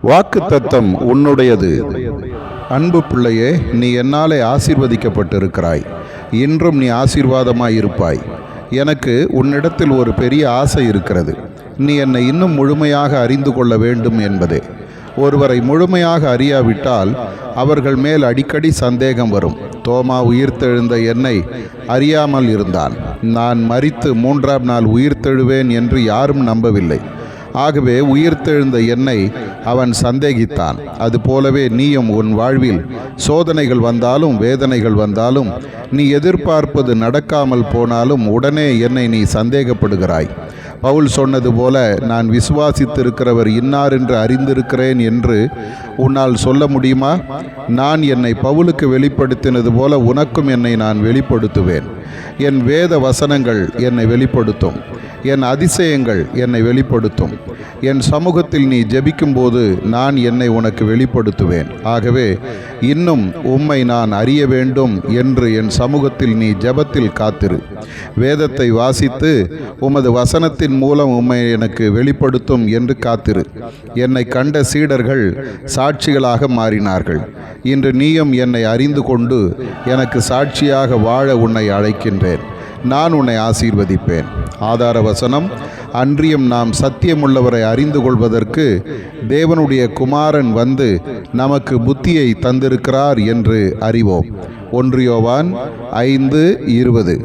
வாக்குத்தத்தம் உன்னுடையது. அன்பு பிள்ளையே, நீ என்னாலே ஆசீர்வதிக்கப்பட்டிருக்கிறாய். இன்றும் நீ ஆசீர்வாதமாயிருப்பாய். எனக்கு உன்னிடத்தில் ஒரு பெரிய ஆசை இருக்கிறது. நீ என்னை இன்னும் முழுமையாக அறிந்து கொள்ள வேண்டும் என்பதே. ஒருவரை முழுமையாக அறியாவிட்டால் அவர்கள் மேல் அடிக்கடி சந்தேகம் வரும். தோமா உயிர்த்தெழுந்த என்னை அறியாமல் இருந்தான். நான் மரித்து 3ஆம் நாள் உயிர்த்தெழுவேன் என்று யாரும் நம்பவில்லை. ஆகவே உயிர்த்தெழுந்த என்னை அவன் சந்தேகித்தான். அதுபோலவே நீயும் உன் வாழ்வில் சோதனைகள் வந்தாலும் வேதனைகள் வந்தாலும் நீ எதிர்பார்ப்பது நடக்காமல் போனாலும் உடனே என்னை நீ சந்தேகப்படுகிறாய். பவுல் சொன்னது போல, நான் விசுவாசித்திருக்கிறவர் இன்னார் என்று அறிந்திருக்கிறேன் என்று உன்னால் சொல்ல முடியுமா? நான் என்னை பவுலுக்கு வெளிப்படுத்தினது போல உனக்கும் என்னை நான் வெளிப்படுத்துவேன். என் வேத வசனங்கள் என்னை வெளிப்படுத்தும். என் அதிசயங்கள் என்னை வெளிப்படுத்தும். என் சமூகத்தில் நீ ஜெபிக்கும்போது நான் என்னை உனக்கு வெளிப்படுத்துவேன். ஆகவே இன்னும் உம்மை நான் அறிய வேண்டும் என்று என் சமூகத்தில் நீ ஜெபத்தில் காத்திரு. வேதத்தை வாசித்து உமது வசனத்தின் மூலம் உம்மை எனக்கு வெளிப்படுத்தும் என்று காத்திரு. என்னை கண்ட சீடர்கள் சாட்சிகளாக மாறினார்கள். இன்று நீயும் என்னை அறிந்து கொண்டு எனக்கு சாட்சியாக வாழ உன்னை அழைக்கின்றேன். நான் உன்னை ஆசீர்வதிப்பேன். ஆதார வசனம்: அன்றியும் நாம் சத்தியமுள்ளவரை அறிந்து கொள்வதற்கு தேவனுடைய குமாரன் வந்து நமக்கு புத்தியை தந்திருக்கிறார் என்று அறிவோம். 1 யோவான் 5:20.